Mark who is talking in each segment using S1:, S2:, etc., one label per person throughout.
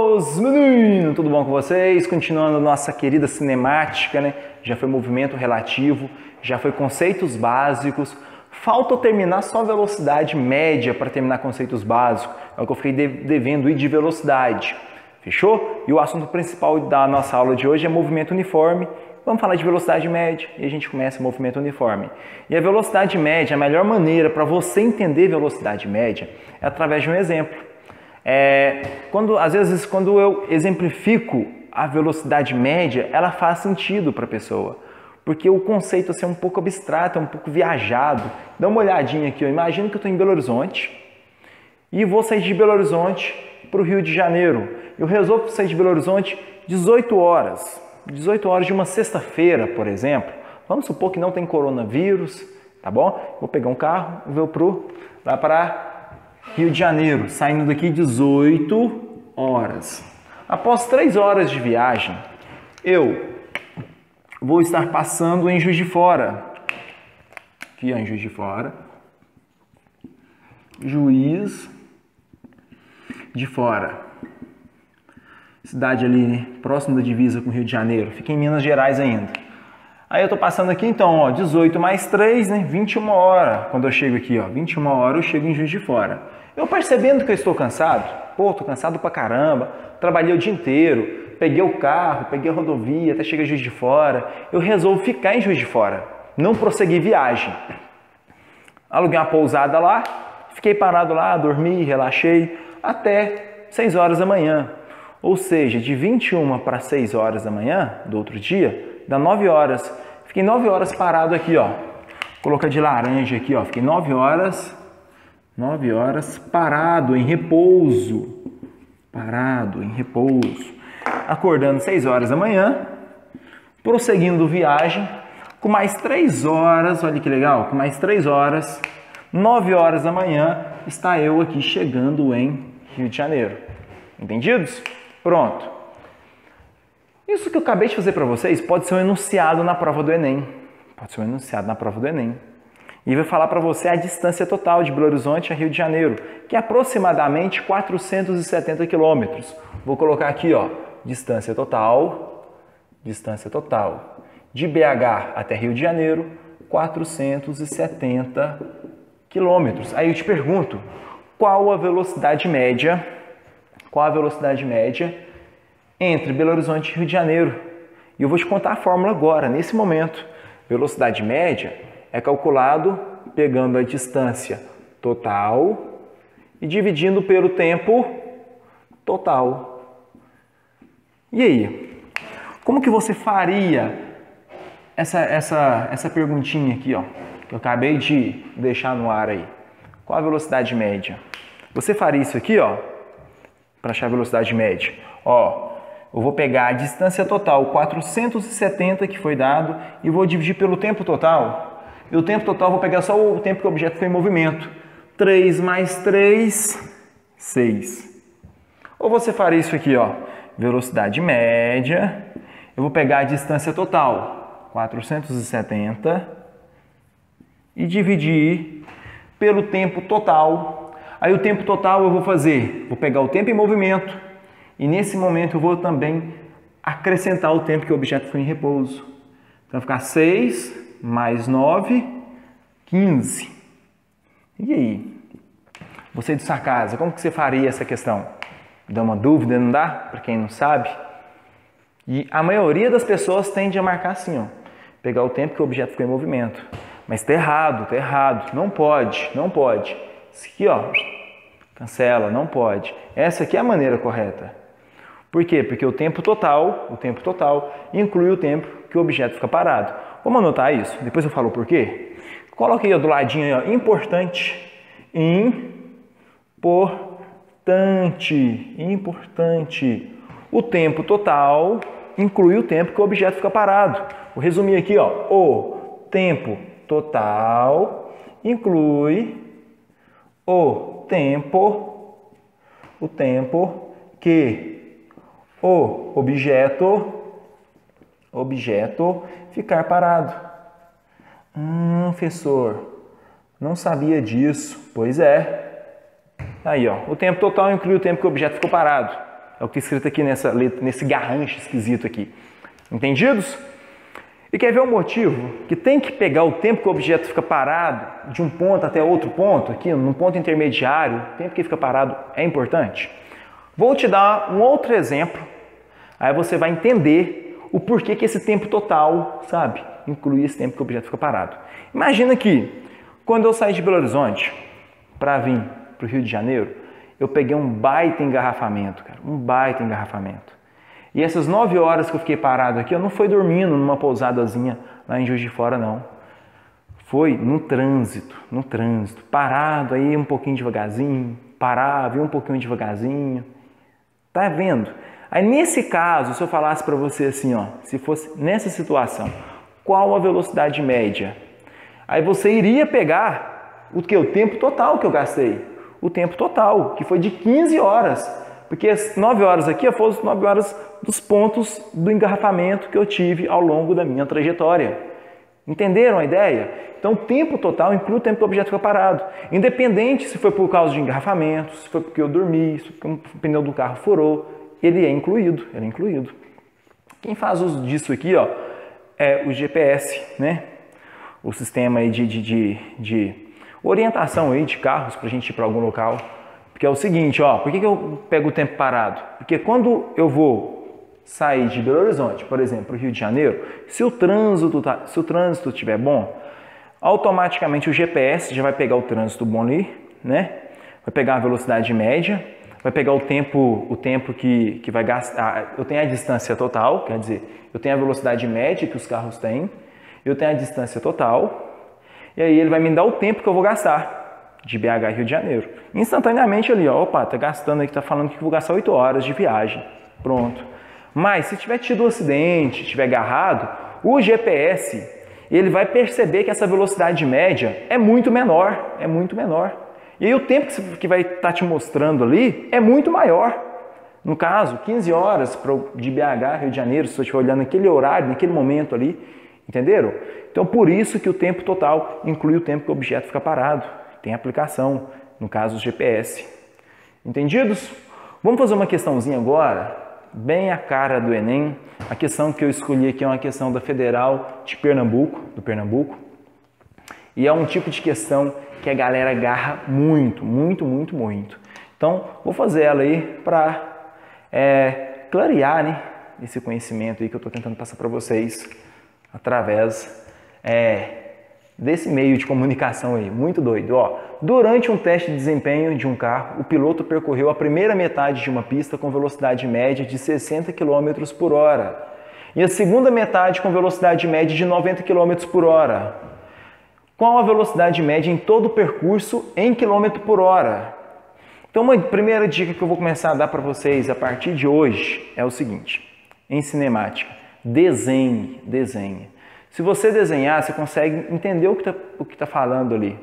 S1: meus meninos, tudo bom com vocês? Continuando nossa querida cinemática, né? Já foi movimento relativo, já foi conceitos básicos. Falta eu terminar só velocidade média para terminar conceitos básicos. É o que eu fiquei devendo ir de velocidade. Fechou? E o assunto principal da nossa aula de hoje é movimento uniforme. Vamos falar de velocidade média e a gente começa o movimento uniforme. E a velocidade média, a melhor maneira para você entender velocidade média é através de um exemplo. Às vezes, quando eu exemplifico a velocidade média, ela faz sentido para a pessoa. Porque o conceito assim, é um pouco abstrato, é um pouco viajado. Dá uma olhadinha aqui, ó. Imagina que eu estou em Belo Horizonte e vou sair de Belo Horizonte para o Rio de Janeiro. Eu resolvo sair de Belo Horizonte 18 horas. 18 horas de uma sexta-feira, por exemplo. Vamos supor que não tem coronavírus, tá bom? Vou pegar um carro e vou lá para Rio de Janeiro, saindo daqui 18 horas. Após 3 horas de viagem, eu vou estar passando em Juiz de Fora. Aqui, ó, em Juiz de Fora. Juiz de Fora. Cidade ali, né, próximo da divisa com o Rio de Janeiro. Fica em Minas Gerais ainda. Aí eu tô passando aqui, então, ó, 18 mais 3, né, 21 horas. Quando eu chego aqui, ó, 21 horas, eu chego em Juiz de Fora. Eu percebendo que eu estou cansado, tô cansado pra caramba, trabalhei o dia inteiro, peguei o carro, peguei a rodovia, até chegar em Juiz de Fora, eu resolvo ficar em Juiz de Fora, não prosseguir viagem. Aluguei uma pousada lá, fiquei parado lá, dormi, relaxei, até 6 horas da manhã. Ou seja, de 21 para 6 horas da manhã, do outro dia, dá 9 horas. Fiquei 9 horas parado aqui, ó. Vou colocar de laranja aqui, ó. Fiquei 9 horas parado, em repouso. Parado, em repouso. Acordando 6 horas da manhã, prosseguindo viagem, com mais 3 horas, olha que legal, com mais 3 horas, 9 horas da manhã, está eu aqui chegando em Rio de Janeiro. Entendidos? Pronto. Isso que eu acabei de fazer para vocês pode ser um enunciado na prova do Enem. Pode ser um enunciado na prova do Enem. E vai falar para você a distância total de Belo Horizonte a Rio de Janeiro, que é aproximadamente 470 quilômetros. Vou colocar aqui, ó, distância total de BH até Rio de Janeiro, 470 quilômetros. Aí eu te pergunto, qual a velocidade média entre Belo Horizonte e Rio de Janeiro? E eu vou te contar a fórmula agora, nesse momento. Velocidade média é calculado pegando a distância total e dividindo pelo tempo total. E aí? Como que você faria essa perguntinha aqui, ó, que eu acabei de deixar no ar aí? Qual a velocidade média? Você faria isso aqui, ó, para achar a velocidade média. Ó, eu vou pegar a distância total, 470 que foi dado, e vou dividir pelo tempo total. E o tempo total, vou pegar só o tempo que o objeto foi em movimento. 3 mais 3, 6. Ou você faria isso aqui, ó, velocidade média, eu vou pegar a distância total, 470, e dividir pelo tempo total. Aí o tempo total eu vou pegar o tempo em movimento e nesse momento eu vou também acrescentar o tempo que o objeto foi em repouso. Então vai ficar 6 mais 9, 15. E aí? Você de sua casa, como que você faria essa questão? Dá uma dúvida, não dá? Para quem não sabe. E a maioria das pessoas tende a marcar assim, ó, pegar o tempo que o objeto ficou em movimento. Mas tá errado, não pode. Isso aqui, ó, cancela, não pode. Essa aqui é a maneira correta. Por quê? Porque o tempo total inclui o tempo que o objeto fica parado. Vamos anotar isso? Depois eu falo o porquê. Coloca aí, ó, do ladinho, ó, importante. O tempo total inclui o tempo que o objeto fica parado. Vou resumir aqui, ó. O tempo total inclui o tempo que o objeto ficar parado. Professor, não sabia disso. Pois é. Aí, ó, o tempo total inclui o tempo que o objeto ficou parado. É o que está escrito aqui nessa letra, nesse garrancho esquisito aqui. Entendidos? E quer ver o motivo? Que tem que pegar o tempo que o objeto fica parado de um ponto até outro ponto, aqui num ponto intermediário, o tempo que fica parado é importante. Vou te dar um outro exemplo, aí você vai entender o porquê que esse tempo total, sabe, inclui esse tempo que o objeto fica parado. Imagina que, quando eu saí de Belo Horizonte para vir para o Rio de Janeiro, eu peguei um baita engarrafamento, cara, um baita engarrafamento. E essas 9 horas que eu fiquei parado aqui, eu não fui dormindo numa pousadazinha lá em Juiz de Fora, não. Foi no trânsito, parado aí um pouquinho devagarzinho, parava, ia um pouquinho devagarzinho. Tá vendo? Aí nesse caso, se eu falasse para você assim, ó, se fosse nessa situação, qual a velocidade média? Aí você iria pegar o tempo total que eu gastei. O tempo total, que foi de 15 horas. Porque as 9 horas aqui foram as 9 horas dos pontos do engarrafamento que eu tive ao longo da minha trajetória. Entenderam a ideia? Então, o tempo total inclui o tempo que o objeto fica parado. Independente se foi por causa de engarrafamento, se foi porque eu dormi, se foi porque o pneu do carro furou, ele é incluído. Quem faz uso disso aqui, ó, é o GPS, né? O sistema aí de orientação aí de carros para a gente ir para algum local. Porque é o seguinte, ó, por que eu pego o tempo parado? Porque quando eu vou sair de Belo Horizonte, por exemplo, para o Rio de Janeiro, se o trânsito estiver bom, automaticamente o GPS já vai pegar o trânsito bom ali, né? Vai pegar a velocidade média, vai pegar o tempo que vai gastar. Eu tenho a distância total, quer dizer, eu tenho a velocidade média que os carros têm, eu tenho a distância total, e aí ele vai me dar o tempo que eu vou gastar de BH a Rio de Janeiro. Instantaneamente ali, ó, opa, tá gastando aqui, tá falando que eu vou gastar 8 horas de viagem. Pronto. Mas se tiver tido um acidente, tiver agarrado, o GPS, ele vai perceber que essa velocidade média é muito menor. E aí o tempo que vai estar te mostrando ali é muito maior. No caso, 15 horas de BH a Rio de Janeiro, se você estiver olhando naquele horário, naquele momento ali, entenderam? Então, por isso que o tempo total inclui o tempo que o objeto fica parado. Tem aplicação, no caso do GPS. Entendidos? Vamos fazer uma questãozinha agora, bem a cara do Enem. A questão que eu escolhi aqui é uma questão da Federal de Pernambuco. E é um tipo de questão que a galera agarra muito. Então, vou fazer ela aí para clarear, né, esse conhecimento aí que eu estou tentando passar para vocês através desse meio de comunicação aí, muito doido. Ó, durante um teste de desempenho de um carro, o piloto percorreu a primeira metade de uma pista com velocidade média de 60 km por hora e a segunda metade com velocidade média de 90 km por hora. Qual a velocidade média em todo o percurso em km por hora? Então, uma primeira dica que eu vou começar a dar para vocês a partir de hoje é o seguinte: em cinemática, desenhe. Se você desenhar, você consegue entender o que está falando ali.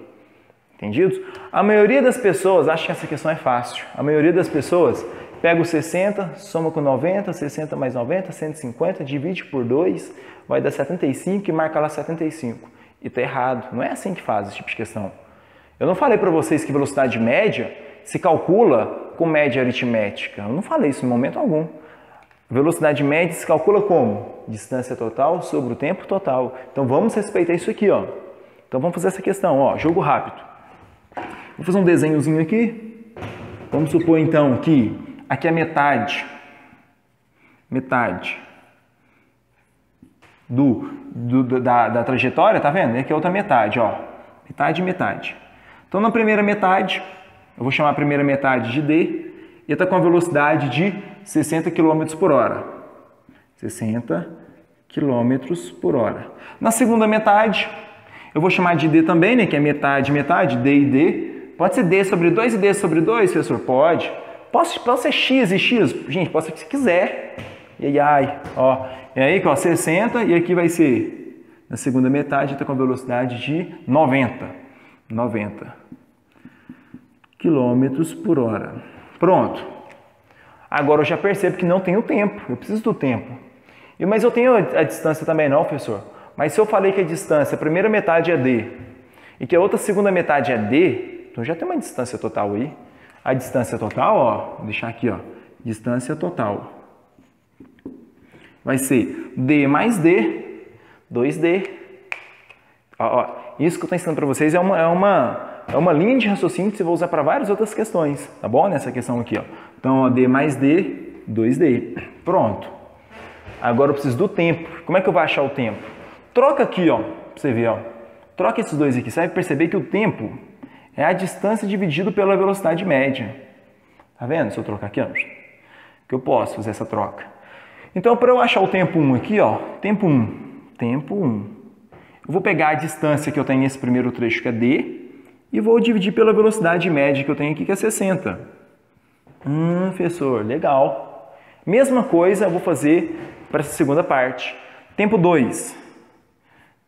S1: Entendidos? A maioria das pessoas acha que essa questão é fácil. A maioria das pessoas pega o 60, soma com 90, 60 mais 90, 150, divide por 2, vai dar 75 e marca lá 75. E está errado. Não é assim que faz esse tipo de questão. Eu não falei para vocês que velocidade média se calcula com média aritmética. Eu não falei isso em momento algum. Velocidade média se calcula como? Distância total sobre o tempo total. Então vamos respeitar isso aqui, ó. Então vamos fazer essa questão, ó, jogo rápido. Vou fazer um desenhozinho aqui. Vamos supor então que aqui é metade da trajetória, tá vendo? E aqui é outra metade, ó. Metade. Então na primeira metade, eu vou chamar a primeira metade de D e está com a velocidade de 60 km por hora. 60 km por hora. Na segunda metade, eu vou chamar de D também, né? Que é metade, D e D. Pode ser D sobre 2 e D sobre 2, professor? Pode. Pode ser X e X? Gente, pode ser o que você quiser. E aí, ó. E aí, ó, 60 e aqui vai ser, na segunda metade, está com a velocidade de 90 km por hora. Pronto. Agora eu já percebo que não tenho tempo. Eu preciso do tempo. Mas eu tenho a distância também não, professor. Mas se eu falei que a distância, a primeira metade é D e que a outra segunda metade é D, então já tem uma distância total aí. A distância total, ó, vou deixar aqui, ó, Distância total. Vai ser D mais D, 2D. Ó, isso que eu estou ensinando para vocês é uma linha de raciocínio que você vai usar para várias outras questões, tá bom? Nessa questão aqui, ó. Então, ó, D mais D, 2D. Pronto. Agora eu preciso do tempo. Como é que eu vou achar o tempo? Troca aqui, ó, pra você ver, ó. Troca esses dois aqui. Você vai perceber que o tempo é a distância dividido pela velocidade média. Tá vendo? Se eu trocar aqui, ó, que eu posso fazer essa troca. Então, para eu achar o tempo 1 aqui, ó, tempo 1. Eu vou pegar a distância que eu tenho nesse primeiro trecho, que é D, e vou dividir pela velocidade média que eu tenho aqui, que é 60. Professor, legal. Mesma coisa eu vou fazer para essa segunda parte. Tempo 2.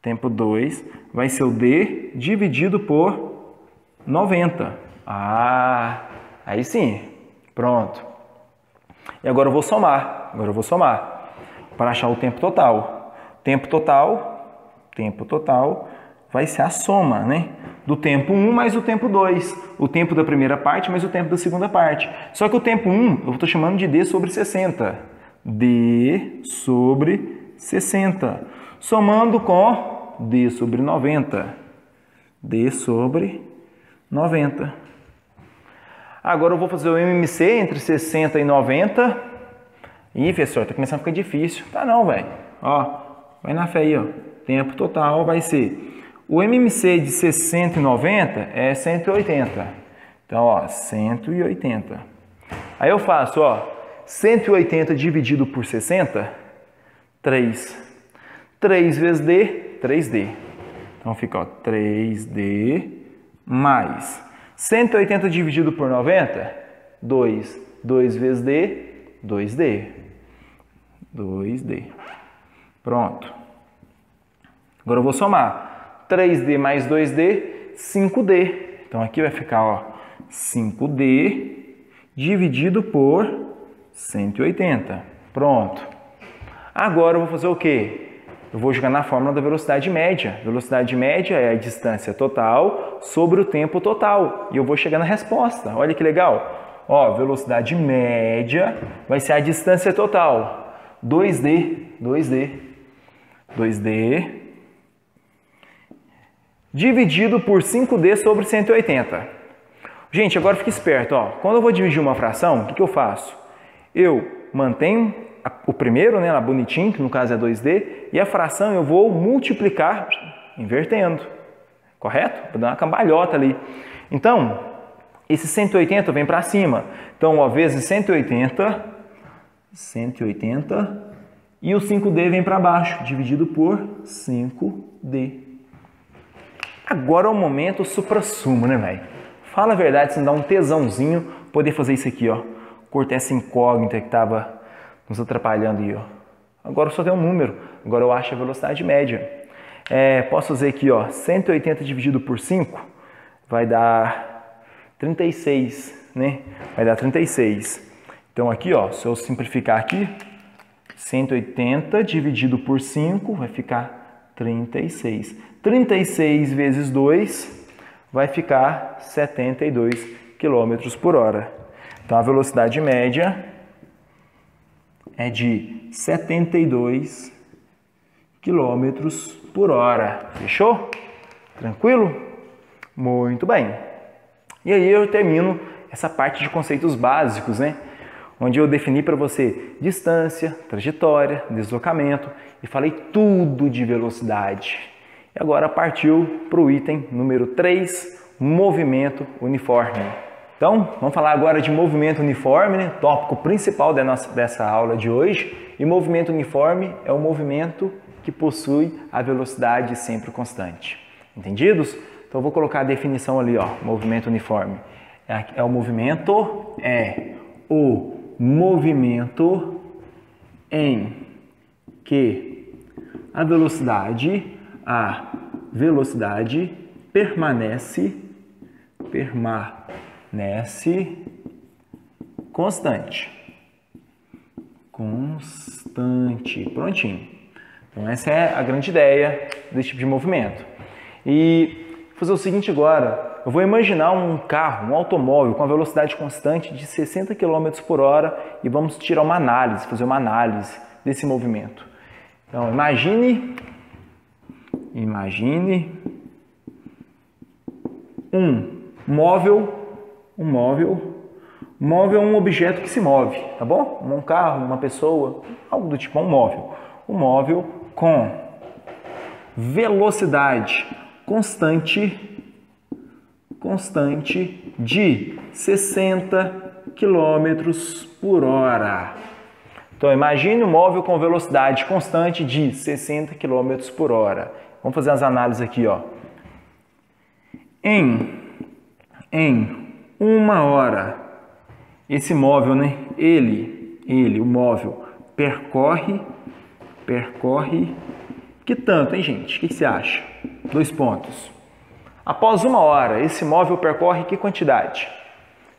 S1: Tempo 2 vai ser o D dividido por 90. Aí sim. Pronto. E agora eu vou somar. Para achar o tempo total. Tempo total vai ser a soma, né? Do tempo 1 mais o tempo 2. O tempo da primeira parte mais o tempo da segunda parte. Só que o tempo 1 eu estou chamando de D sobre 60. D sobre 60. Somando com D sobre 90. D sobre 90. Agora eu vou fazer o MMC entre 60 e 90. Ih, professor, tá começando a ficar difícil. Tá não, velho. Ó, vai na fé aí, ó. Tempo total vai ser... O MMC de 60 e 90 é 180. Então, ó, 180. Aí eu faço, ó, 180 dividido por 60, 3. 3 vezes D, 3D. Então fica, ó, 3D mais 180 dividido por 90, 2. 2 vezes D, 2D. 2D. Pronto. Agora eu vou somar. 3D mais 2D, 5D. Então aqui vai ficar, ó, 5D dividido por 180. Pronto. Agora eu vou fazer o quê? Eu vou jogar na fórmula da velocidade média. Velocidade média é a distância total sobre o tempo total. E eu vou chegar na resposta. Olha que legal. Ó, velocidade média vai ser a distância total. 2D dividido por 5D sobre 180. Gente, agora fique esperto, ó. Quando eu vou dividir uma fração, o que eu faço? Eu mantenho o primeiro, né, lá bonitinho, que no caso é 2D, e a fração eu vou multiplicar invertendo. Correto? Vou dar uma cambalhota ali. Então, esse 180 vem para cima. Então, ó, vezes 180, e o 5D vem para baixo, dividido por 5D. Agora é o momento suprassumo, né, velho? Fala a verdade, se não dá um tesãozinho poder fazer isso aqui, ó. Cortar essa incógnita que tava nos atrapalhando aí, ó. Agora só tem um número. Agora eu acho a velocidade média. Posso fazer aqui, ó, 180 dividido por 5 vai dar 36, né? Vai dar 36. Então aqui, ó, se eu simplificar aqui, 180 dividido por 5 vai ficar 36. 36 vezes 2 vai ficar 72 km por hora. Então a velocidade média é de 72 km por hora. Fechou? Tranquilo? Muito bem. E aí eu termino essa parte de conceitos básicos, né? Onde eu defini para você distância, trajetória, deslocamento e falei tudo de velocidade. E agora partiu para o item número 3, movimento uniforme. Então, vamos falar agora de movimento uniforme, né? Tópico principal dessa aula de hoje. E movimento uniforme é o movimento que possui a velocidade sempre constante. Entendidos? Então, eu vou colocar a definição ali, ó, movimento uniforme. O movimento em que a velocidade permanece constante. Prontinho. Então essa é a grande ideia desse tipo de movimento. E vou fazer o seguinte agora, eu vou imaginar um carro, um automóvel com a velocidade constante de 60 km por hora e vamos tirar uma análise, fazer uma análise desse movimento. Então, imagine um móvel é um objeto que se move, tá bom? Um carro, uma pessoa, algo do tipo, um móvel. Um móvel com velocidade constante de 60 km por hora. Então, imagine um móvel com velocidade constante de 60 km por hora. Vamos fazer as análises aqui, ó. Em uma hora, esse móvel, né? O móvel, percorre que tanto, hein, gente? O que você acha? 2 pontos. Após uma hora, esse móvel percorre que quantidade?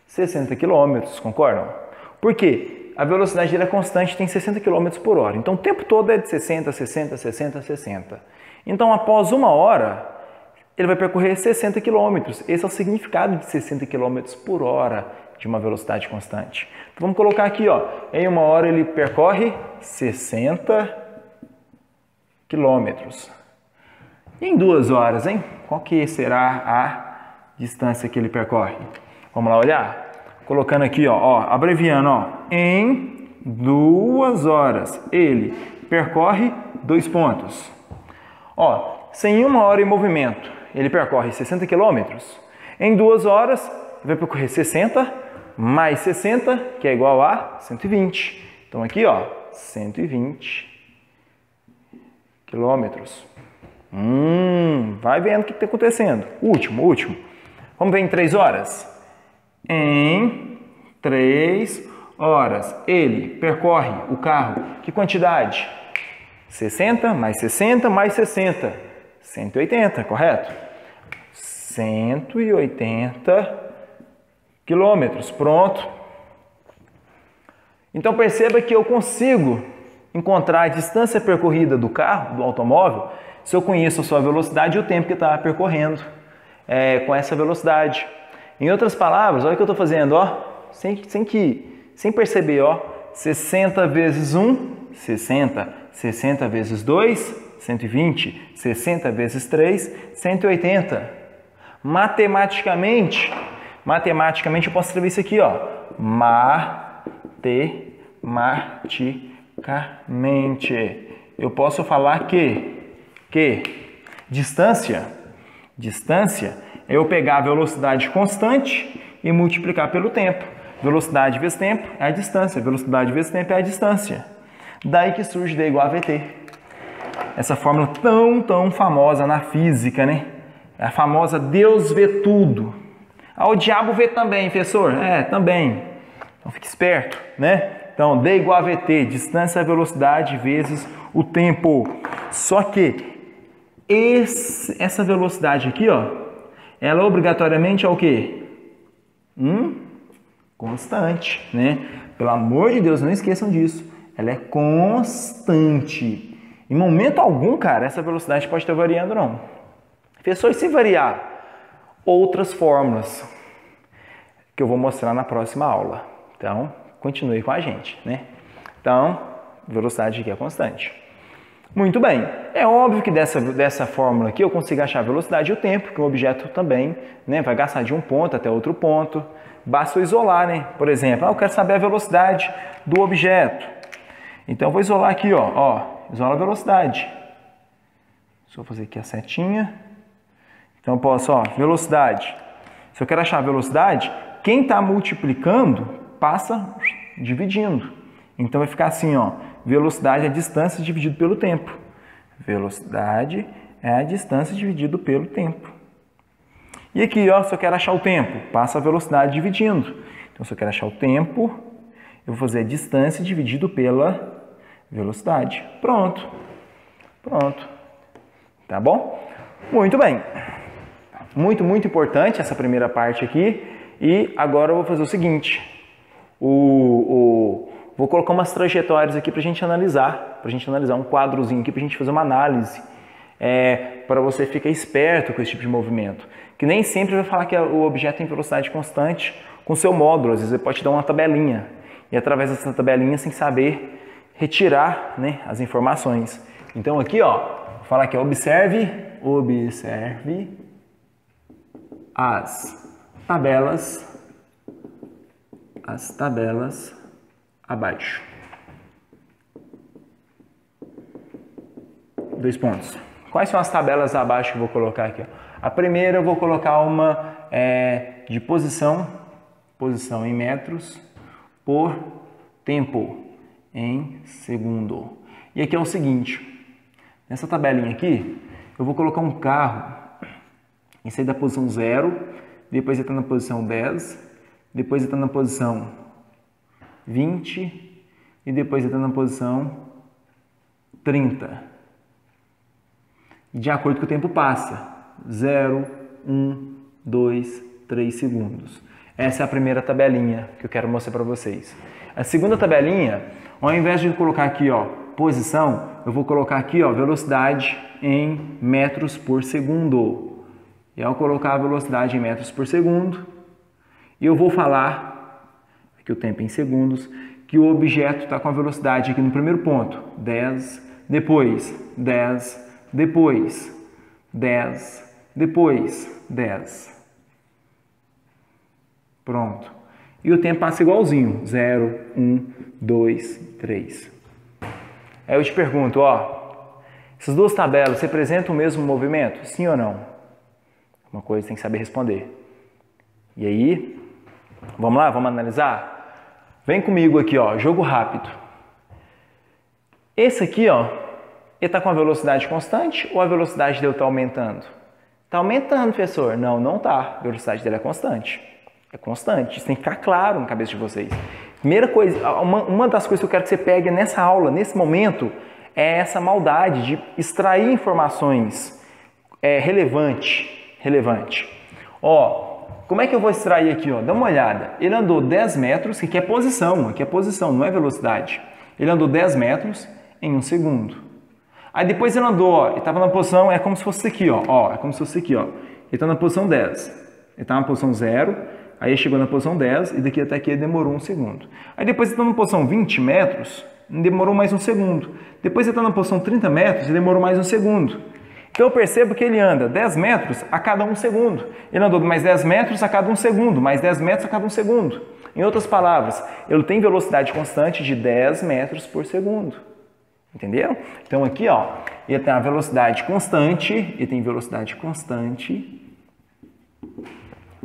S1: 60 km, concordam? Por quê? A velocidade dele é constante, tem 60 km por hora. Então, o tempo todo é de 60, 60, 60, 60. Então, após uma hora, ele vai percorrer 60 km. Esse é o significado de 60 km por hora de uma velocidade constante. Então, vamos colocar aqui, ó, em uma hora ele percorre 60 km. E em 2 horas, hein? Qual que será a distância que ele percorre? Vamos lá olhar? Colocando aqui, ó, abreviando, ó, em 2 horas ele percorre 2 pontos. Ó, se em 1 hora em movimento ele percorre 60 km, em 2 horas ele vai percorrer 60 mais 60, que é igual a 120. Então aqui, ó, 120 quilômetros. Vai vendo o que está acontecendo. Último. Vamos ver em 3 horas. Em 3 horas, ele percorre o carro. Que quantidade? 60 mais 60 mais 60. 180, correto? 180 quilômetros. Pronto. Então perceba que eu consigo encontrar a distância percorrida do carro, do automóvel, se eu conheço a sua velocidade e o tempo que está percorrendo com essa velocidade. Em outras palavras, olha o que eu estou fazendo, ó, sem perceber, ó, 60 vezes 1, 60, 60 vezes 2, 120, 60 vezes 3, 180. Matematicamente eu posso escrever isso aqui, ó, matematicamente, eu posso falar que distância é eu pegar a velocidade constante e multiplicar pelo tempo. Velocidade vezes tempo é a distância. Velocidade vezes tempo é a distância. Daí que surge D igual a VT. Essa fórmula tão famosa na física, né? É a famosa Deus vê tudo. Ah, o diabo vê também, professor? Também. Então fique esperto, né? Então, D igual a VT, distância é velocidade vezes o tempo. Só que essa velocidade aqui, ó, ela obrigatoriamente é o quê? Constante, né? Pelo amor de Deus, não esqueçam disso. Ela é constante. Em momento algum, cara, essa velocidade pode estar variando, não. Professor, se variar, outras fórmulas que eu vou mostrar na próxima aula. Então, continue com a gente, né? Então, velocidade aqui é constante. Muito bem, é óbvio que dessa fórmula aqui eu consigo achar a velocidade e o tempo, que o objeto também, né, vai gastar de um ponto até outro ponto. Basta eu isolar, né? Por exemplo, eu quero saber a velocidade do objeto. Então eu vou isolar aqui, ó, isola a velocidade. Só fazer aqui a setinha. Então eu posso, ó, velocidade. Se eu quero achar a velocidade, quem está multiplicando passa dividindo. Então vai ficar assim, ó, velocidade é a distância dividido pelo tempo. Velocidade é a distância dividido pelo tempo. E aqui, ó, se eu quero achar o tempo, passa a velocidade dividindo. Então, se eu quero achar o tempo, eu vou fazer a distância dividido pela velocidade. Pronto. Tá bom? Muito bem. Muito importante essa primeira parte aqui. E agora eu vou fazer o seguinte. Vou colocar umas trajetórias aqui para a gente analisar. Um quadrozinho aqui para a gente fazer uma análise. Para você ficar esperto com esse tipo de movimento. que nem sempre vai falar que o objeto tem velocidade constante com seu módulo. Às vezes ele pode te dar uma tabelinha. E através dessa tabelinha você tem que saber retirar, né, as informações. Então aqui, ó, vou falar aqui, observe as tabelas abaixo. 2 pontos. Quais são as tabelas abaixo que eu vou colocar aqui? Ó? A primeira eu vou colocar uma de posição em metros por tempo em segundo. E aqui é o seguinte, nessa tabelinha aqui, eu vou colocar um carro, esse aí da posição 0, depois ele está na posição 10, depois ele está na posição 20 e depois ele está na posição 30. De acordo com o tempo passa, 0, 1, 2, 3 segundos. Essa é a primeira tabelinha que eu quero mostrar para vocês. A segunda tabelinha, ao invés de colocar aqui, ó, posição, eu vou colocar aqui, ó, velocidade em metros por segundo. E ao colocar a velocidade em metros por segundo, eu vou falar, aqui o tempo em segundos, que o objeto está com a velocidade aqui no primeiro ponto, 10, depois 10, depois 10, depois 10. Pronto. E o tempo passa igualzinho, 0, 1, 2, 3. Aí eu te pergunto, ó, essas duas tabelas representam o mesmo movimento? Sim ou não? Uma coisa tem que saber responder. E aí, vamos lá, vamos analisar? Vem comigo aqui, ó, jogo rápido. Esse aqui, ó, ele está com a velocidade constante ou a velocidade dele está aumentando? Está aumentando, professor. Não, não está. A velocidade dele é constante. É constante. Isso tem que ficar claro na cabeça de vocês. Primeira coisa, uma das coisas que eu quero que você pegue nessa aula, nesse momento, é essa maldade de extrair informações relevante. Ó, como é que eu vou extrair aqui? Ó? Dá uma olhada. Ele andou 10 metros, que aqui é posição, não é velocidade. Ele andou 10 metros em 1 segundo. Aí depois ele andou, ó, ele estava na posição, é como se fosse aqui, ó, é como se fosse aqui, ó. Ele está na posição 10, ele está na posição 0, aí ele chegou na posição 10 e daqui até aqui ele demorou 1 segundo. Aí depois ele está na posição 20 metros, demorou mais 1 segundo. Depois ele está na posição 30 metros e demorou mais 1 segundo. Então eu percebo que ele anda 10 metros a cada 1 segundo. Ele andou mais 10 metros a cada 1 segundo, mais 10 metros a cada 1 segundo. Em outras palavras, ele tem velocidade constante de 10 metros por segundo. Entendeu? Então aqui, ó, ele tem a velocidade constante,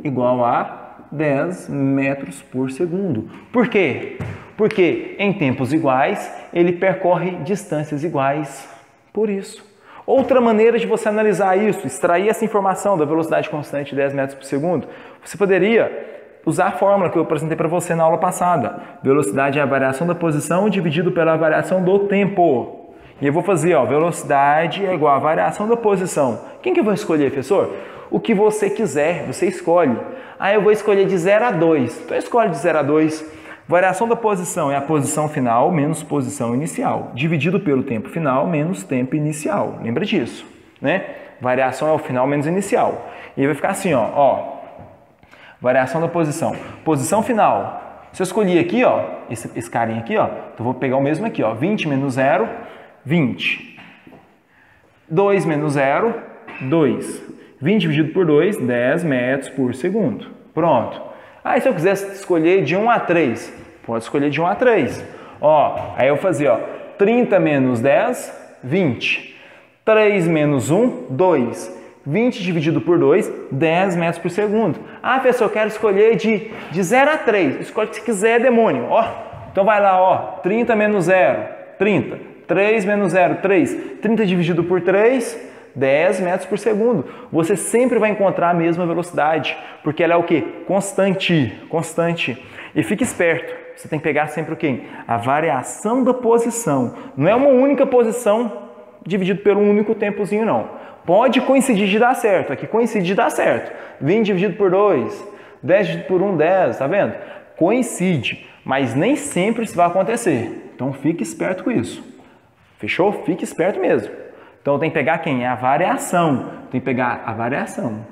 S1: igual a 10 metros por segundo. Por quê? Porque em tempos iguais, ele percorre distâncias iguais. Por isso. Outra maneira de você analisar isso, extrair essa informação da velocidade constante de 10 metros por segundo, você poderia usar a fórmula que eu apresentei para você na aula passada. Velocidade é a variação da posição dividido pela variação do tempo. E eu vou fazer, ó, velocidade é igual a variação da posição. Quem que eu vou escolher, professor? O que você quiser, você escolhe. Ah, eu vou escolher de 0 a 2. Então escolhe de 0 a 2. Variação da posição é a posição final menos posição inicial, dividido pelo tempo final menos tempo inicial. Lembra disso, né? Variação é o final menos inicial. E vai ficar assim, ó. Variação da posição. Posição final. Se eu escolher aqui, ó, esse carinha aqui, ó, então eu vou pegar o mesmo aqui, ó. 20 menos 0, 20. 2 menos 0, 2. 20 dividido por 2, 10 metros por segundo. Pronto. Aí se eu quisesse escolher de 1 a 3, pode escolher de 1 a 3. Ó, aí eu fazia, ó, 30 menos 10, 20. 3 menos 1, 2. 20 dividido por 2, 10 metros por segundo. Ah, professor, eu quero escolher de 0 a 3. Escolhe o que você quiser, demônio. Ó, então vai lá, ó. 30 menos 0, 30. 3 menos 0, 3. 30 dividido por 3, 10 metros por segundo. Você sempre vai encontrar a mesma velocidade, porque ela é o quê? Constante. E fique esperto. Você tem que pegar sempre o quê? A variação da posição. Não é uma única posição dividido por um único tempozinho, não. Pode coincidir de dar certo. Aqui coincide de dar certo. 20 dividido por 2, 10 dividido por 1, 10, tá vendo? Coincide, mas nem sempre isso vai acontecer. Então fique esperto com isso. Fechou? Fique esperto mesmo. Então tem que pegar quem? A variação. Tem que pegar a variação.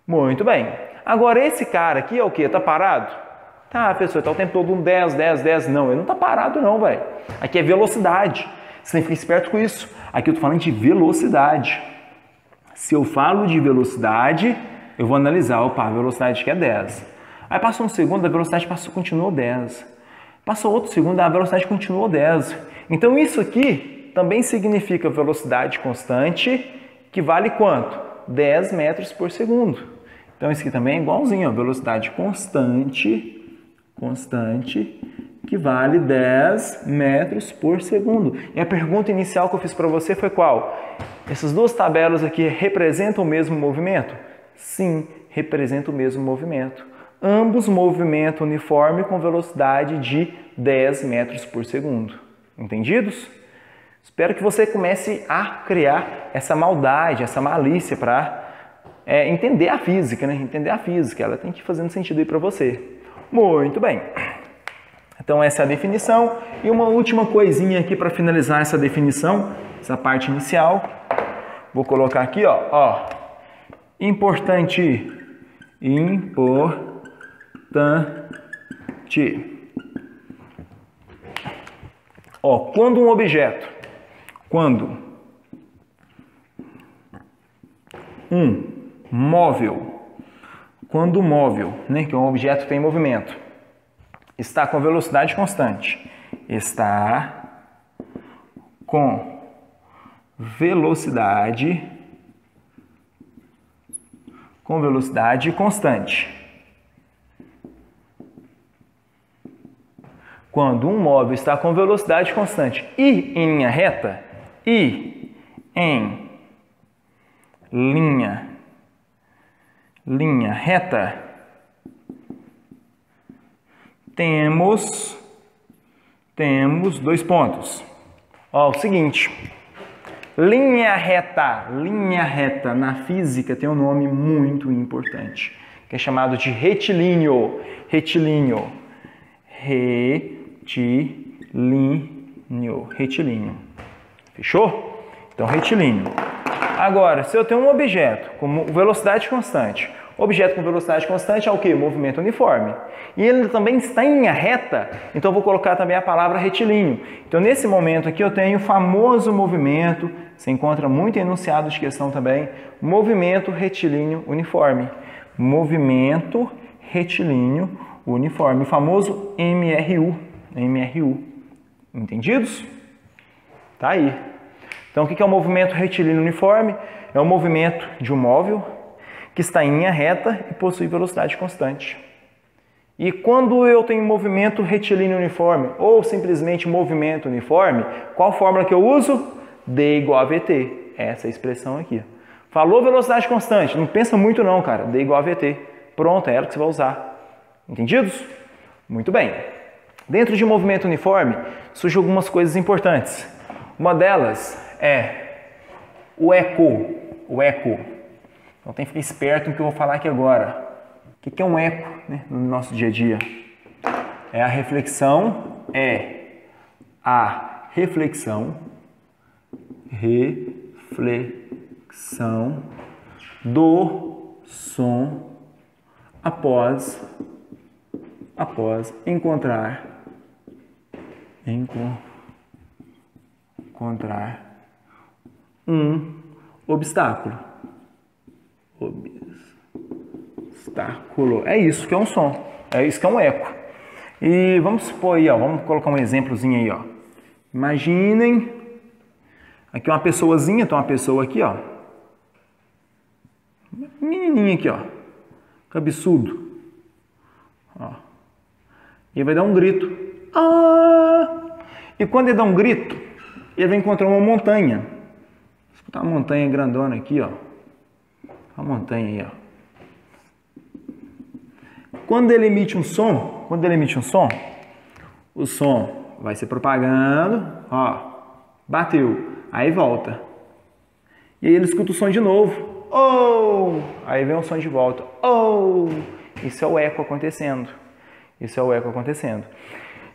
S1: Muito bem. Agora, esse cara aqui é o quê? Tá parado? Tá, professor, tá o tempo todo um 10, 10, 10. Não, ele não tá parado não, velho. Aqui é velocidade. Você tem que ficar esperto com isso. Aqui eu tô falando de velocidade. Se eu falo de velocidade, eu vou analisar. Opa, a velocidade aqui é 10. Aí passou um segundo, a velocidade continuou 10. Passou outro segundo, a velocidade continuou 10. Então isso aqui também significa velocidade constante, que vale quanto? 10 metros por segundo. Então isso aqui também é igualzinho, ó, velocidade constante, que vale 10 metros por segundo. E a pergunta inicial que eu fiz para você foi qual? Essas duas tabelas aqui representam o mesmo movimento? Sim, representam o mesmo movimento. Ambos movimento uniforme com velocidade de 10 metros por segundo. Entendidos? Espero que você comece a criar essa maldade, essa malícia para entender a física, né? Entender a física, ela tem que ir fazendo sentido aí para você. Muito bem. Então essa é a definição. E uma última coisinha aqui para finalizar essa definição, essa parte inicial. Vou colocar aqui, ó. Importante. Ó, quando um objeto, quando um móvel, né, que é um objeto que tem movimento, está com velocidade constante, com velocidade constante. Quando um móvel está com velocidade constante e em linha reta, linha reta, temos dois pontos. Ó, o seguinte, linha reta na física tem um nome muito importante, que é chamado de retilíneo. Retilíneo. Fechou? Então, retilíneo. Agora, se eu tenho um objeto com velocidade constante, objeto com velocidade constante é o quê? Movimento uniforme. E ele também está em linha reta, então eu vou colocar também a palavra retilíneo. Então, nesse momento aqui, eu tenho o famoso movimento, você encontra muito em enunciado de questão também, movimento retilíneo uniforme. Movimento retilíneo uniforme, o famoso MRU. Entendidos? Tá aí. Então, o que é o movimento retilíneo uniforme? É o movimento de um móvel que está em linha reta e possui velocidade constante. E quando eu tenho movimento retilíneo uniforme ou simplesmente movimento uniforme, qual fórmula que eu uso? D igual a VT. Essa é a expressão aqui. Falou velocidade constante, não pensa muito não, cara. D igual a VT. Pronto, é ela que você vai usar. Entendidos? Muito bem. Dentro de movimento uniforme, surgem algumas coisas importantes. Uma delas é o eco. Então tem que ficar esperto no que eu vou falar aqui agora. O que é um eco, né, no nosso dia a dia? É a reflexão do som após encontrar um obstáculo. É isso que é um som. É isso que é um eco. E vamos supor aí, ó, vamos colocar um exemplozinho aí, ó. Imaginem aqui uma pessoazinha, tem uma pessoa aqui, ó. Menininha aqui, ó. Cabeçudo. Ó. E ele vai dar um grito. Ah! E quando ele dá um grito, ele vai encontrar uma montanha. Uma montanha grandona aqui, ó. Uma montanha aí, ó. Quando ele emite um som, o som vai se propagando, ó, bateu, aí volta. E aí ele escuta o som de novo, oh! Aí vem o som de volta, oh! Isso é o eco acontecendo.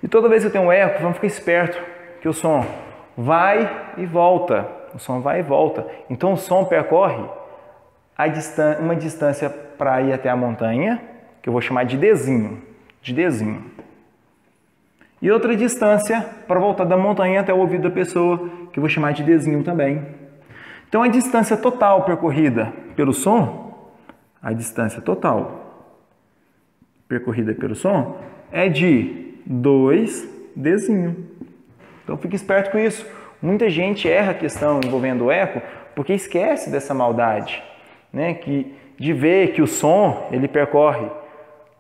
S1: E toda vez que eu tenho um eco, vamos ficar esperto que o som vai e volta. Então o som percorre uma distância para ir até a montanha, que eu vou chamar de Dzinho, E outra distância para voltar da montanha até o ouvido da pessoa, que eu vou chamar de Dzinho também. Então, a distância total percorrida pelo som, é de 2Dzinho. Então, fique esperto com isso. Muita gente erra a questão envolvendo o eco porque esquece dessa maldade, né? De ver que o som ele percorre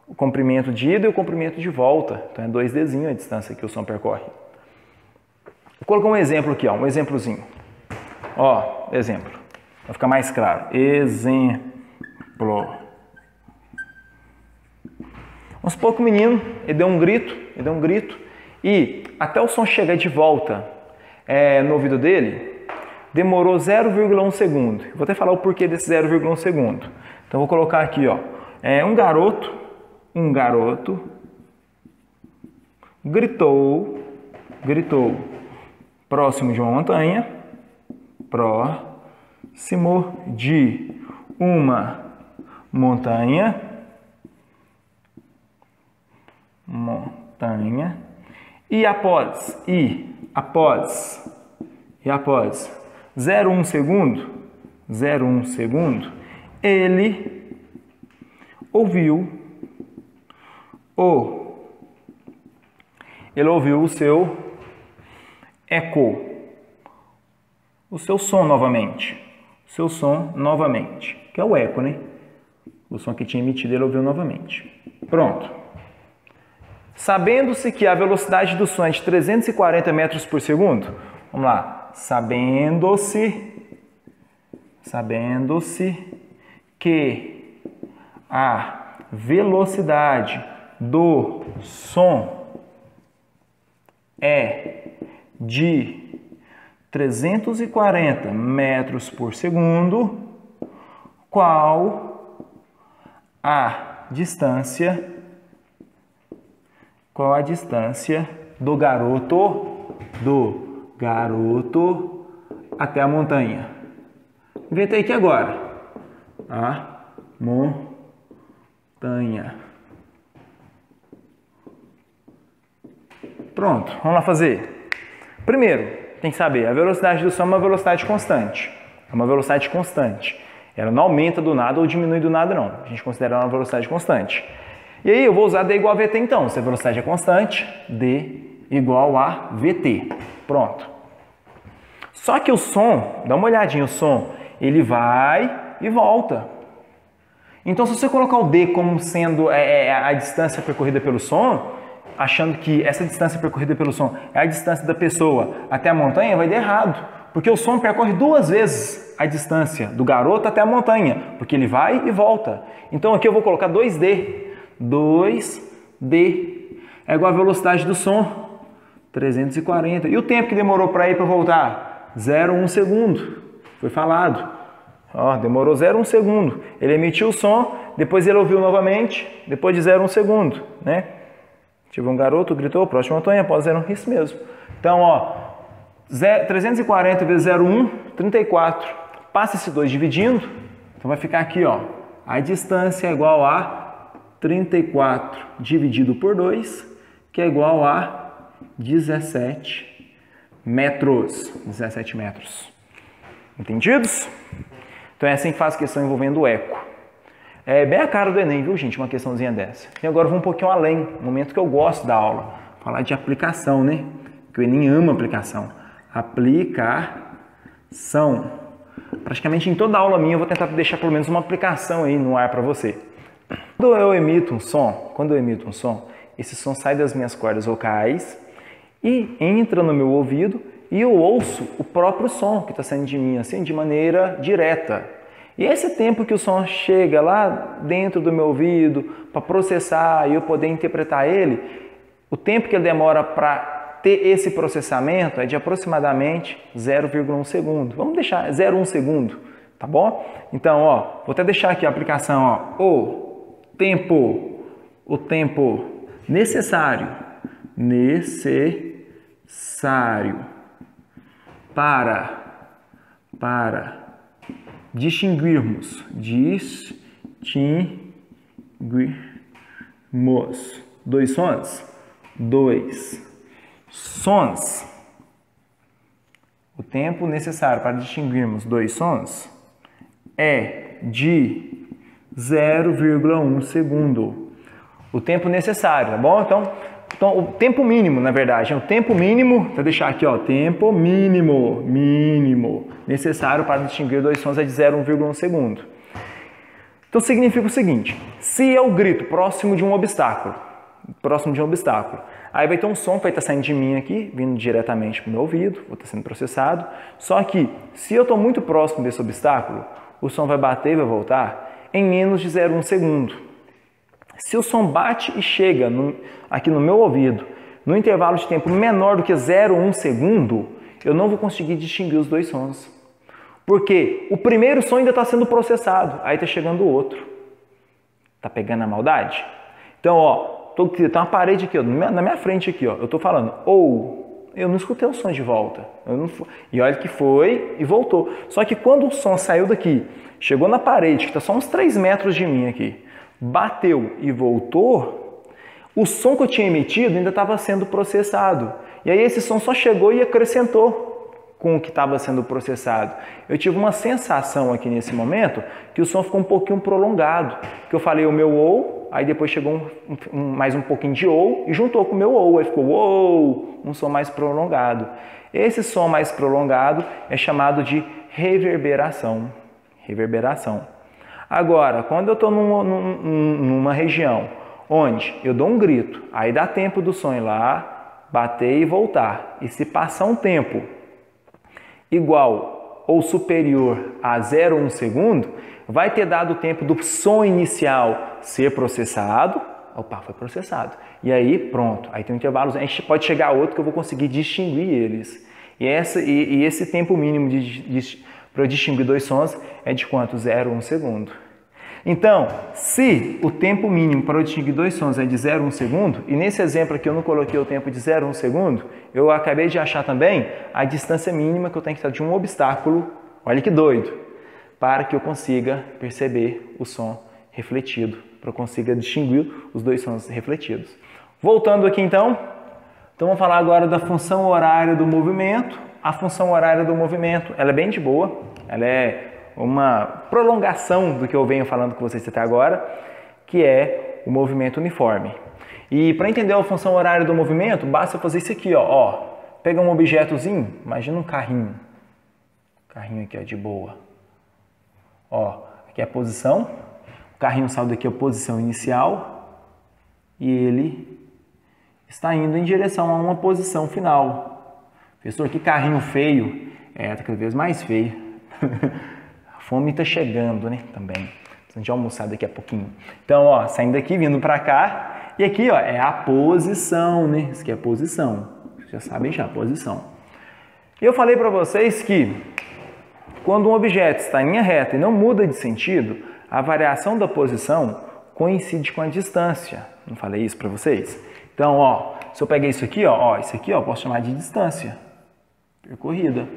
S1: o comprimento de ida e o comprimento de volta. Então, é 2Dzinho a distância que o som percorre. Vou colocar um exemplo aqui, ó, um exemplozinho. Ó, exemplo. Vai ficar mais claro. Exemplo. Vamos supor que o menino ele deu um grito, e até o som chegar de volta no ouvido dele, demorou 0,1 segundo. Vou até falar o porquê desse 0,1 segundo. Então, vou colocar aqui, ó, um garoto gritou próximo de uma montanha, próximo de uma montanha, e após 0,1 segundo, ele ouviu o seu eco, o seu som novamente, que é o eco, né? O som que tinha emitido ele ouviu novamente. Pronto. Sabendo-se que a velocidade do som é de 340 metros por segundo, vamos lá, sabendo-se que a velocidade do som é de 340 metros por segundo, qual a distância do garoto até a montanha? Inventei aqui agora. A montanha. Pronto, vamos lá fazer. Primeiro, tem que saber, a velocidade do som é uma velocidade constante. Ela não aumenta do nada ou diminui do nada, não. A gente considera ela uma velocidade constante. E aí eu vou usar D igual a VT então. Se a velocidade é constante, D igual a VT. Pronto. Só que o som, dá uma olhadinha, o som, ele vai e volta. Então, se você colocar o D como sendo a distância percorrida pelo som, achando que essa distância percorrida pelo som é a distância da pessoa até a montanha, vai dar errado. Porque o som percorre 2 vezes a distância do garoto até a montanha, porque ele vai e volta. Então, aqui eu vou colocar 2D. 2D é igual a velocidade do som, 340. E o tempo que demorou para ir para voltar? 0,1 segundo. Foi falado. Ó, demorou 0,1 segundo. Ele emitiu o som, depois ele ouviu novamente, depois de 0,1 segundo, né? Tive um garoto, gritou, próxima montanha, após 0,1, isso mesmo. Então, ó, 340 vezes 0,1, 34. Passa esse 2 dividindo, então vai ficar aqui, ó, a distância é igual a 34 dividido por 2, que é igual a 17 metros. 17 metros. Entendidos? Então é assim que faz questão envolvendo o eco. É bem a cara do Enem, viu, gente? Uma questãozinha dessa. E agora vou um pouquinho além, no momento que eu gosto da aula. Falar de aplicação, né? Que o Enem ama aplicação. Aplicação. Praticamente em toda aula minha eu vou tentar deixar pelo menos uma aplicação aí no ar para você. Quando eu emito um som, esse som sai das minhas cordas vocais e entra no meu ouvido e eu ouço o próprio som que está saindo de mim, assim, de maneira direta. E esse tempo que o som chega lá dentro do meu ouvido para processar e eu poder interpretar ele, o tempo que ele demora para ter esse processamento é de aproximadamente 0,1 segundo. Vamos deixar 0,1 segundo, tá bom? Então, ó, vou até deixar aqui a aplicação, ó, o tempo necessário para distinguirmos distinguirmos dois sons. Dois sons. O tempo necessário para distinguirmos dois sons é de 0,1 segundo. O tempo necessário, tá bom? Então, o tempo mínimo, na verdade, o tempo mínimo, vou deixar aqui, ó, tempo mínimo necessário para distinguir dois sons é de 0,1 segundo. Então, significa o seguinte, se eu grito próximo de um obstáculo, aí vai ter um som que vai estar saindo de mim aqui, vindo diretamente para o meu ouvido, vou estar sendo processado, só que, se eu estou muito próximo desse obstáculo, o som vai bater e vai voltar em menos de 0,1 segundo. Se o som bate e chega aqui no meu ouvido, no intervalo de tempo menor do que 0,1 segundo, eu não vou conseguir distinguir os dois sons. Porque o primeiro som ainda está sendo processado, aí está chegando o outro. Tá pegando a maldade? Então, ó, tem uma parede aqui, ó, na minha frente aqui, ó, eu estou falando ou, eu não escutei o som de volta. E olha que foi e voltou. Só que quando o som saiu daqui, chegou na parede, que está só uns 3 metros de mim aqui, bateu e voltou, o som que eu tinha emitido ainda estava sendo processado. E aí esse som só chegou e acrescentou com o que estava sendo processado. Eu tive uma sensação aqui nesse momento que o som ficou um pouquinho prolongado. Que eu falei o meu ou, aí depois chegou mais um pouquinho de ou e juntou com o meu ou. Aí ficou ou, um som mais prolongado. Esse som mais prolongado é chamado de reverberação. Agora, quando eu estou numa região onde eu dou um grito, aí dá tempo do som ir lá, bater e voltar. E se passar um tempo igual ou superior a 0,1 segundo, vai ter dado o tempo do som inicial ser processado. Opa, foi processado. E aí, pronto. Aí tem um intervalo. A gente pode chegar a outro que eu vou conseguir distinguir eles. E esse tempo mínimo para eu distinguir dois sons é de quanto? 0,1 segundo. Então, se o tempo mínimo para eu distinguir dois sons é de 0,1 segundo, e nesse exemplo aqui eu não coloquei o tempo de 0,1 segundo, eu acabei de achar também a distância mínima que eu tenho que estar de um obstáculo, olha que doido, para que eu consiga perceber o som refletido, para que eu consiga distinguir os dois sons refletidos. Voltando aqui então vamos falar agora da função horária do movimento. A função horária do movimento, ela é bem de boa, ela é uma prolongação do que eu venho falando com vocês até agora, que é o movimento uniforme. E para entender a função horária do movimento, basta fazer isso aqui, ó. Pega um objetozinho, imagina um carrinho. Carrinho aqui, ó, de boa. Ó, aqui é a posição. O carrinho saiu daqui a posição inicial e ele está indo em direção a uma posição final. Professor, que carrinho feio. É, tá cada vez mais feio. A fome está chegando, né? Também. Precisamos de almoçar daqui a pouquinho. Então, ó, saindo daqui, vindo para cá. E aqui, ó, é a posição, né? Isso aqui é a posição. Vocês já sabem já, a posição. E eu falei para vocês que quando um objeto está em linha reta e não muda de sentido, a variação da posição coincide com a distância. Não falei isso para vocês? Então, ó, se eu pegar isso aqui, ó, isso aqui, ó, posso chamar de distância percorrida.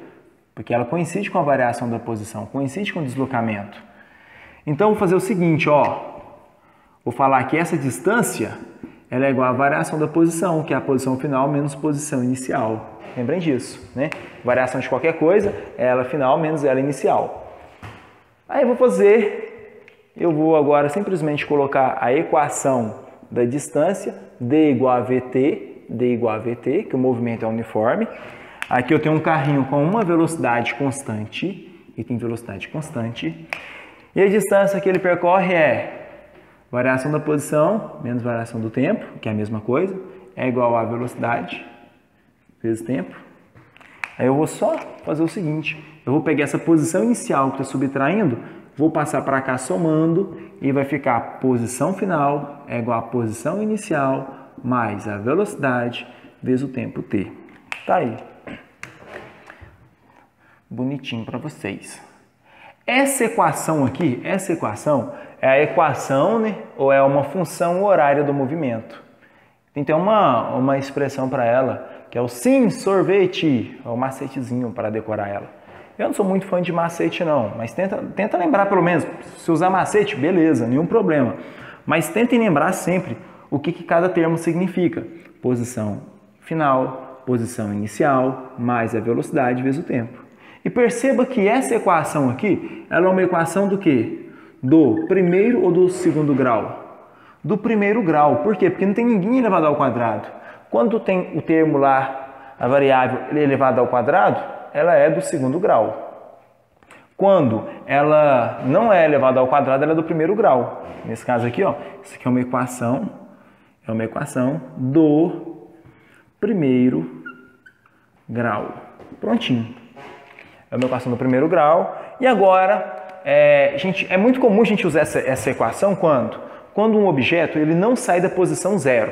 S1: Porque ela coincide com a variação da posição, coincide com o deslocamento. Então, vou fazer o seguinte, ó. Vou falar que essa distância ela é igual à variação da posição, que é a posição final menos posição inicial. Lembrem disso, né? Variação de qualquer coisa é ela final menos ela inicial. Aí eu vou agora simplesmente colocar a equação da distância, d igual a vt, que o movimento é uniforme. Aqui eu tenho um carrinho com uma velocidade constante, e tem velocidade constante. E a distância que ele percorre é variação da posição menos variação do tempo, que é a mesma coisa, é igual a velocidade vezes tempo. Aí eu vou só fazer o seguinte, eu vou pegar essa posição inicial que está subtraindo, vou passar para cá somando, e vai ficar a posição final é igual a posição inicial mais a velocidade vezes o tempo t. Tá aí. Bonitinho para vocês. Essa equação aqui, é a equação, né, ou é uma função horária do movimento. Tem que ter uma expressão para ela, que é o sim sorvete, é o macetezinho para decorar ela. Eu não sou muito fã de macete não, mas tenta lembrar pelo menos. Se usar macete, beleza, nenhum problema. Mas tentem lembrar sempre o que cada termo significa. Posição final, posição inicial, mais a velocidade vezes o tempo. E perceba que essa equação aqui, ela é uma equação do quê? Do primeiro ou do segundo grau? Do primeiro grau. Por quê? Porque não tem ninguém elevado ao quadrado. Quando tem o termo lá, a variável elevada ao quadrado, ela é do segundo grau. Quando ela não é elevada ao quadrado, ela é do primeiro grau. Nesse caso aqui, ó, isso aqui é uma equação do primeiro grau. Prontinho. É uma equação do primeiro grau. E agora, é muito comum a gente usar essa equação quando um objeto ele não sai da posição zero.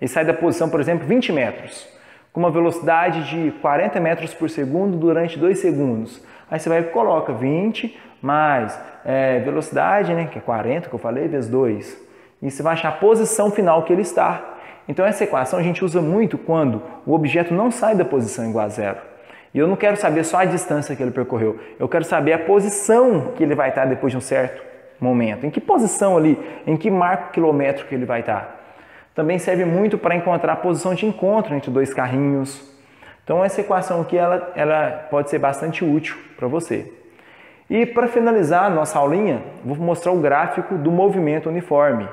S1: Ele sai da posição, por exemplo, 20 metros, com uma velocidade de 40 metros por segundo durante 2 segundos. Aí você vai e coloca 20 mais velocidade, né, que é 40, que eu falei, vezes 2. E você vai achar a posição final que ele está. Então essa equação a gente usa muito quando o objeto não sai da posição igual a zero. E eu não quero saber só a distância que ele percorreu, eu quero saber a posição que ele vai estar depois de um certo momento. Em que posição ali, em que marco quilométrico que ele vai estar. Também serve muito para encontrar a posição de encontro entre 2 carrinhos. Então essa equação aqui ela pode ser bastante útil para você. E para finalizar a nossa aulinha, vou mostrar o gráfico do movimento uniforme.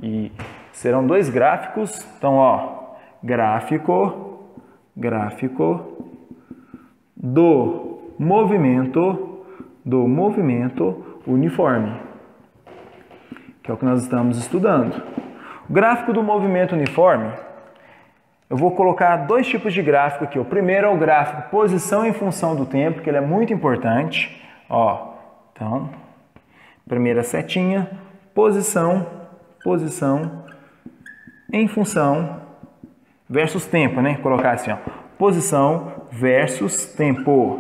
S1: E serão 2 gráficos. Então, ó, gráfico do movimento uniforme, que é o que nós estamos estudando. O gráfico do movimento uniforme, eu vou colocar 2 tipos de gráfico aqui. O primeiro é o gráfico posição em função do tempo, que ele é muito importante. Ó, então, primeira setinha, posição em função versus tempo, né? Colocar assim, ó, posição versus tempo.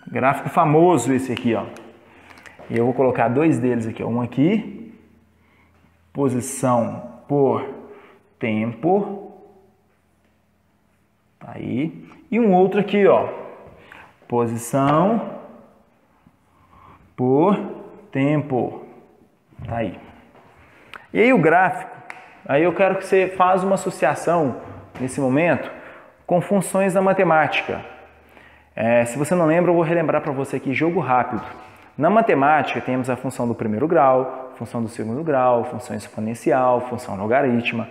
S1: Gráfico famoso esse aqui, ó. E eu vou colocar 2 deles aqui, ó. Um aqui, posição por tempo. Tá aí. E um outro aqui, ó. Posição por tempo. Tá aí. E aí o gráfico, aí eu quero que você faça uma associação nesse momento com funções da matemática. Se você não lembra, eu vou relembrar para você aqui, jogo rápido. Na matemática, temos a função do primeiro grau, função do segundo grau, função exponencial, função logarítmica.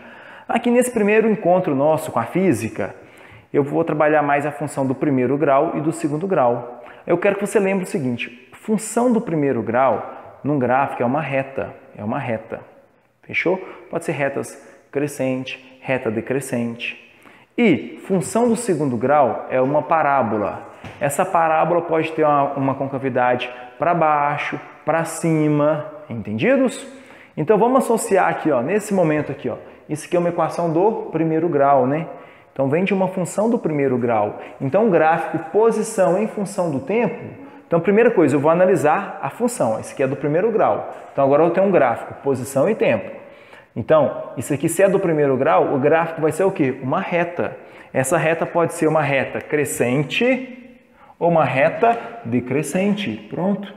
S1: Aqui nesse primeiro encontro nosso com a física, eu vou trabalhar mais a função do primeiro grau e do segundo grau. Eu quero que você lembre o seguinte, função do primeiro grau, num gráfico, é uma reta. Fechou? Pode ser retas crescente, reta decrescente. E função do segundo grau é uma parábola. Essa parábola pode ter uma concavidade para baixo, para cima, entendidos? Então vamos associar aqui, ó, nesse momento aqui, ó, isso aqui é uma equação do primeiro grau, né? Então vem de uma função do primeiro grau. Então o gráfico posição em função do tempo. Então primeira coisa, eu vou analisar a função. Esse aqui é do primeiro grau. Então agora eu tenho um gráfico posição e tempo. Então, isso aqui, se é do primeiro grau, o gráfico vai ser o quê? Uma reta. Essa reta pode ser uma reta crescente ou uma reta decrescente. Pronto.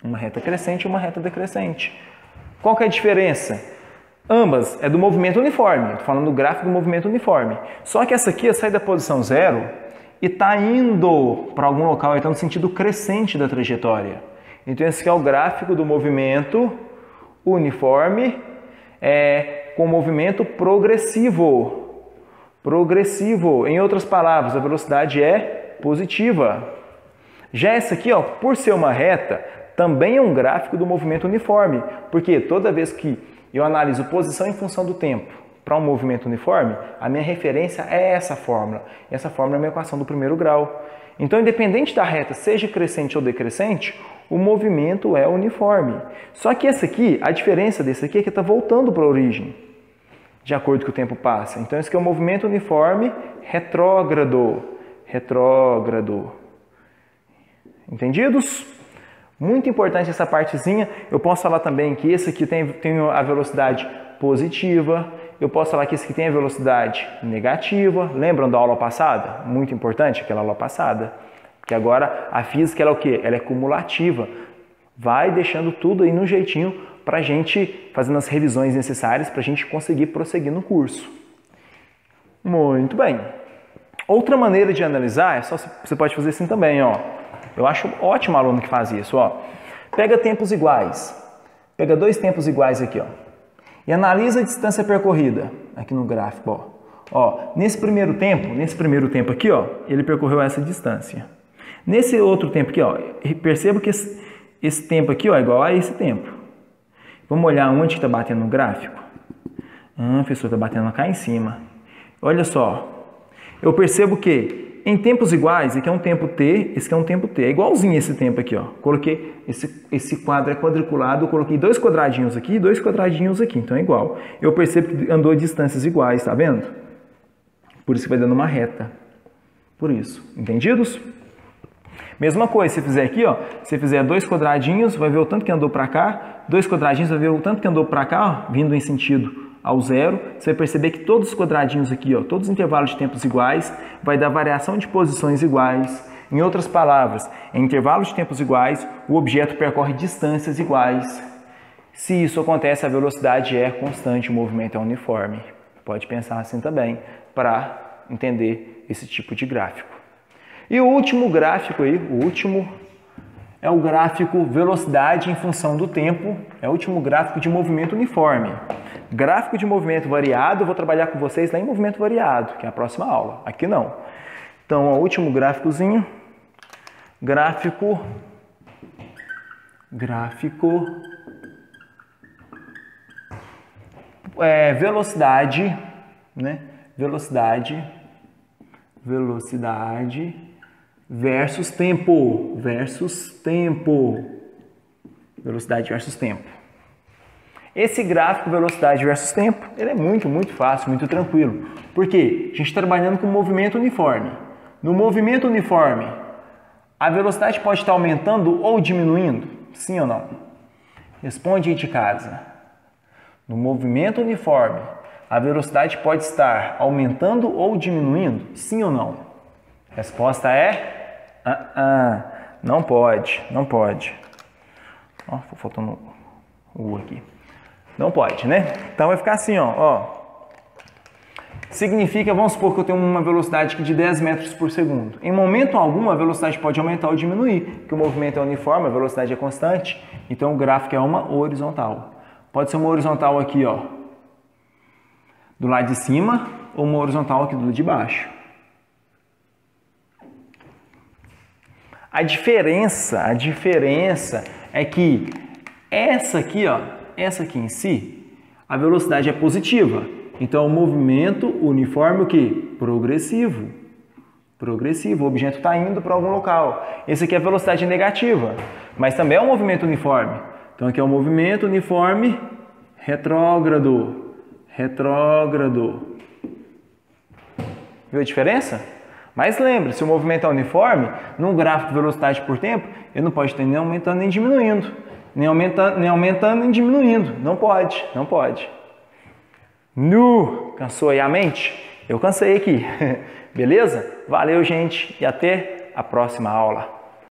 S1: Uma reta crescente ou uma reta decrescente. Qual que é a diferença? Ambas é do movimento uniforme. Estou falando do gráfico do movimento uniforme. Só que essa aqui sai da posição zero e está indo para algum local, então no sentido crescente da trajetória. Então, esse aqui é o gráfico do movimento uniforme com movimento progressivo. Progressivo. Em outras palavras, a velocidade é positiva. Já essa aqui, ó, por ser uma reta, também é um gráfico do movimento uniforme. Porque toda vez que eu analiso posição em função do tempo para um movimento uniforme, a minha referência é essa fórmula. Essa fórmula é uma equação do primeiro grau. Então, independente da reta, seja crescente ou decrescente, o movimento é uniforme. Só que essa aqui, a diferença desse aqui é que está voltando para a origem, de acordo com o tempo passa. Então, esse aqui é o movimento uniforme retrógrado. Retrógrado. Entendidos? Muito importante essa partezinha. Eu posso falar também que esse aqui tem a velocidade positiva. Eu posso falar que esse aqui tem a velocidade negativa. Lembram da aula passada? Muito importante aquela aula passada. Porque agora a física ela é o quê? Ela é cumulativa. Vai deixando tudo aí no jeitinho para a gente, fazendo as revisões necessárias para a gente conseguir prosseguir no curso. Muito bem. Outra maneira de analisar, você pode fazer assim também, ó. Eu acho ótimo o aluno que faz isso, ó. Pega tempos iguais. Pega 2 tempos iguais aqui, ó. E analisa a distância percorrida aqui no gráfico, ó. Ó, nesse primeiro tempo aqui, ó, ele percorreu essa distância. Nesse outro tempo aqui, ó, perceba que esse tempo aqui, ó, é igual a esse tempo. Vamos olhar onde que está batendo no gráfico? Professor, está batendo cá em cima. Olha só, eu percebo que em tempos iguais, aqui é um tempo T, esse aqui é um tempo T. É igualzinho esse tempo aqui, ó. Coloquei, esse quadro é quadriculado, eu coloquei 2 quadradinhos aqui e 2 quadradinhos aqui, então é igual. Eu percebo que andou a distâncias iguais, tá vendo? Por isso que vai dando uma reta. Por isso, entendidos? Mesma coisa, se fizer aqui, ó, se fizer 2 quadradinhos, vai ver o tanto que andou para cá, 2 quadradinhos, vai ver o tanto que andou para cá, ó, vindo em sentido ao zero. Você vai perceber que todos os quadradinhos aqui, ó, todos os intervalos de tempos iguais, vai dar variação de posições iguais. Em outras palavras, em intervalos de tempos iguais, o objeto percorre distâncias iguais. Se isso acontece, a velocidade é constante, o movimento é uniforme. Pode pensar assim também, para entender esse tipo de gráfico. E o último gráfico aí, o último é o gráfico velocidade em função do tempo, é o último gráfico de movimento uniforme. Gráfico de movimento variado, eu vou trabalhar com vocês lá em movimento variado, que é a próxima aula, aqui não. Então, o último gráficozinho, gráfico velocidade, né? Velocidade versus tempo, velocidade versus tempo. Esse gráfico velocidade versus tempo, ele é muito fácil, muito tranquilo. Por quê? A gente está trabalhando com movimento uniforme. No movimento uniforme, a velocidade pode estar aumentando ou diminuindo? Sim ou não? Responde aí de casa. No movimento uniforme, a velocidade pode estar aumentando ou diminuindo? Sim ou não? Resposta é não pode. Ó, faltando o aqui. Não pode, né? Então vai ficar assim, ó. Significa, vamos supor que eu tenho uma velocidade aqui de 10 metros por segundo. Em momento algum, a velocidade pode aumentar ou diminuir, porque o movimento é uniforme, a velocidade é constante, então o gráfico é uma horizontal. Pode ser uma horizontal aqui, ó, do lado de cima, ou uma horizontal aqui do lado de baixo. A diferença é que essa aqui em si, a velocidade é positiva. Então, o movimento uniforme o quê? Progressivo. O objeto está indo para algum local. Esse aqui é a velocidade negativa, mas também é um movimento uniforme. Então, aqui é um movimento uniforme retrógrado. Viu a diferença? Mas lembre, se o movimento é uniforme, no gráfico de velocidade por tempo, ele não pode estar nem aumentando nem diminuindo. Nem aumentando nem diminuindo. Não pode. Cansou aí a mente? Eu cansei aqui. Beleza? Valeu, gente, e até a próxima aula.